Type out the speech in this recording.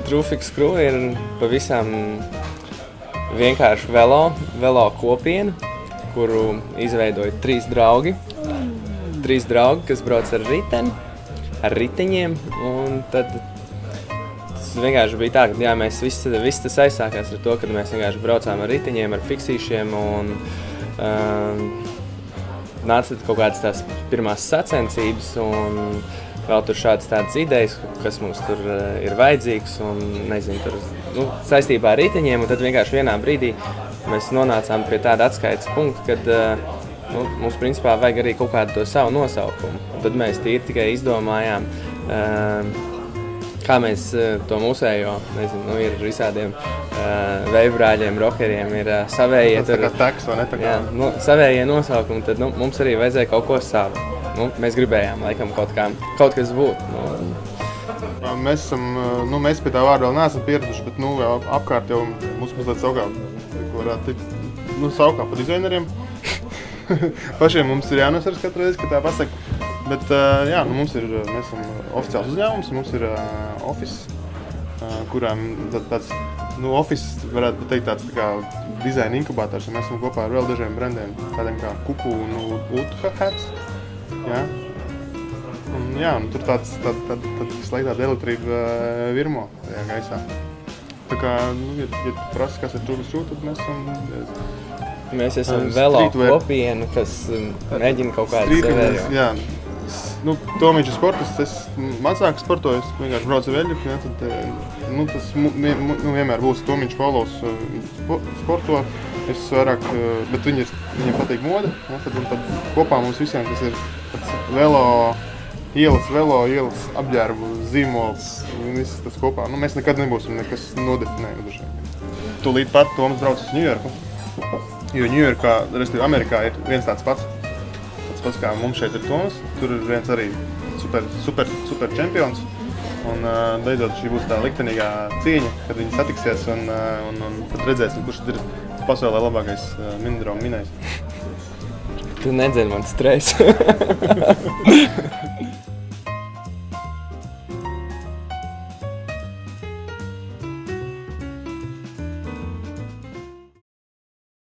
Trufix Crew ir pavisam vienkārši velo kopiena, kuru izveidoja 3 draugi. 3 draugi, kas brauc ar riteņiem, un tad tas vienkārši bija tā, ka mēs viss tas aizsākās ar to, kad mēs vienkārši braucām ar riteņiem, ar fiksīšiem, un nāca kaut kādas tās pirmās sacensības, un vēl tur šādas tādas idejas, kas mums tur ir vajadzīgs, un nezinu, tur saistībā ar riteņiem, un tad vienkārši vienā brīdī mēs nonācām pie tāda atskaites punkta, kad mums principā vajag arī kaut kādu to savu nosaukumu. Un tad mēs tikai izdomājām, kā mēs to mūsējo, nezinu, ir visādiem veibrāļiem, rockeriem, ir savējie. Tas tā kā teks vai ne tā kā? Jā, savējie nosaukumi, tad mums arī vajadzēja kaut ko savu. Mēs gribējām, laikam, kaut kas būt. Mēs pie tā vārda vēl neesam pieraduši, bet apkārt jau mums mazliet saukā, ko varētu tikt, saukā pa dizaineriem. Pašiem mums ir jānosars katru reizi, kad tā pasaka. Bet mēs esam oficiāls uzņēmums, mums ir office, kurām tāds, office varētu teikt tāds tā kā dizaina inkubators, mēs esam kopā ar vēl dažiem brandiem, tādiem kā Kuku un Utha Hats. Un tur tāds slēgtāda elektrība virmo tajā gaisā. Tā kā, ja tu prasi, kas ir Trufix Crew, tad mēs esam velo kopiena, kas mēģina kaut kādu sevējo. Jā. Tomiņš ir sportists, es mazāk sportoju, es vienkārši braucu veļļuku, tad tas vienmēr būs Tomiņš Paulovs sporto, es vairāk, bet viņiem patīk moda, tad kopā mums visiem tas ir velo ielas apģērbu, zīmols, viss tas kopā. Mēs nekad nebūsim nekas nodefinējuši. Tūlīt pat Toms brauc uz Ņujorku, jo Ņujorkā, respektīvi Amerikā, ir viens tāds pats kā mums šeit ir Toms. Tur ir viens arī super čempions. Un beidzot šī būs tā liktenīgā cīņa, kad viņi satiksies un tad redzēsim, kurš ir pasaulē labākais minidromu minējs. Tu nedzēri man stresu.